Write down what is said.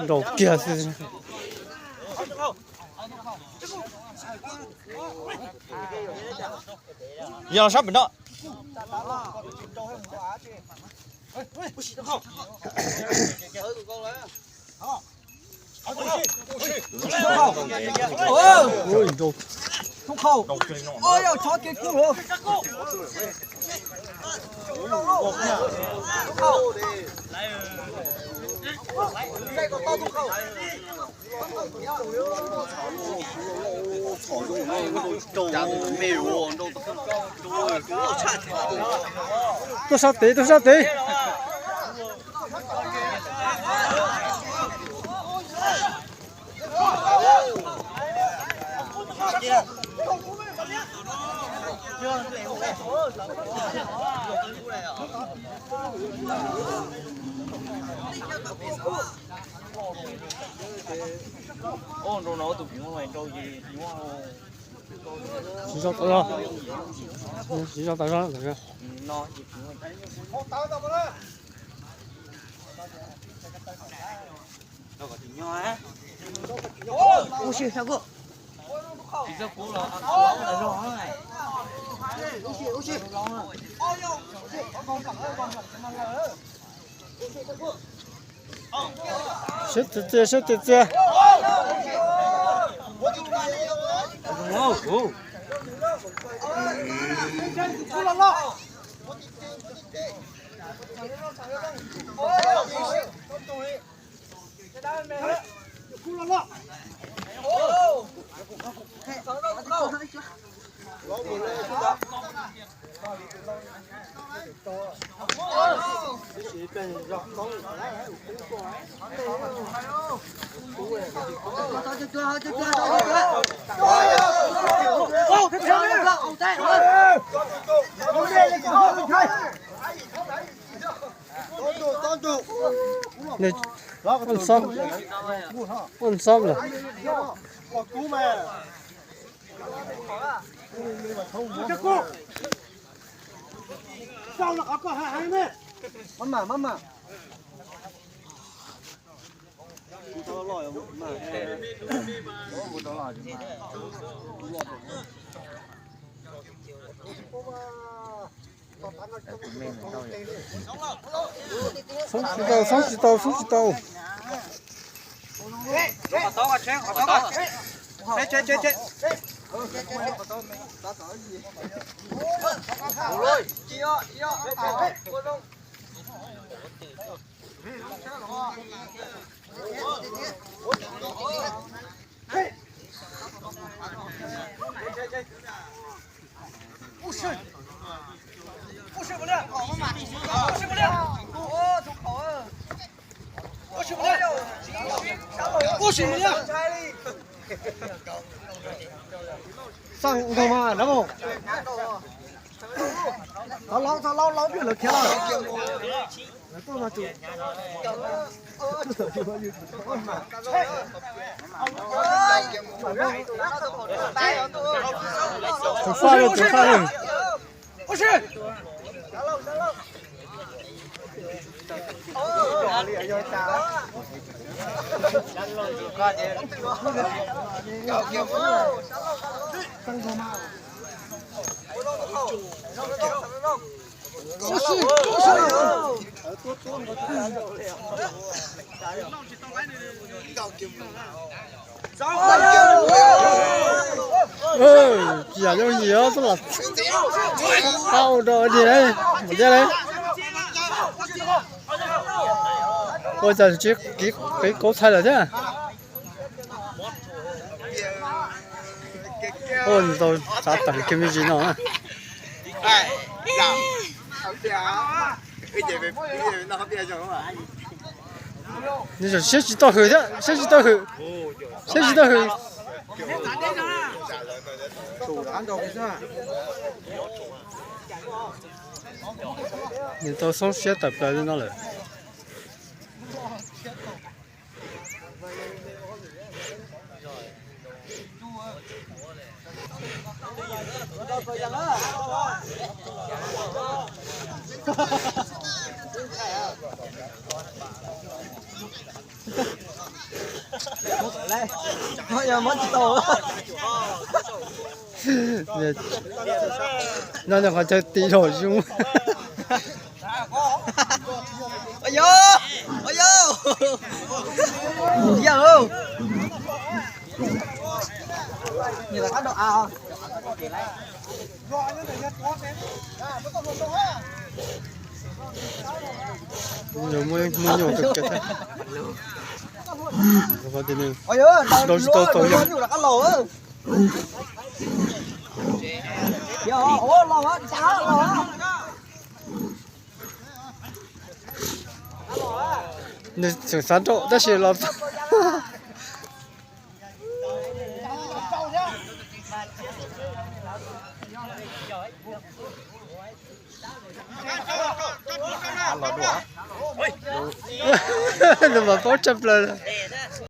đầu kia giờ sắp bên đó ôi đồ không khâu ôi giờ cho cái cua luôn tôi sao tí ô nó tụi chúng mày đâu gì chỉ cho tao ra chỉ cho tao ra nó gì đâu có tiếng nho á ôi xì sao cơ thì sao cú là rõ này ôi xì xếp chưa này ăn xong rồi mamma sống chỉ tàu chết rồi sang không mà đúng không thằng lâu biết lực kia tôi mà chủ pha lên ôi xì giả cho gì đó tức là tao đồ gì đấy một cái đấy ôi giờ chiếc cái cố thay rồi chứ ôi tôi trả tặng cái gì nữa你说谁知道后的？谁知道后？谁知道后？你到上学打不了那了。Đây. Bây giờ mất tổ. nó còn chơi tí thổi chung. Ôi vô. Ôi vô. Giờ không? Như là bắt đầu à. nhiều mua nhiều cực cực. Có tiền nữa. Ôi ơi, đâu là cái lỗ á. Giờ ủa lỗ á, sao lỗ á.你整三周，这些老子。怎么包吃不了了？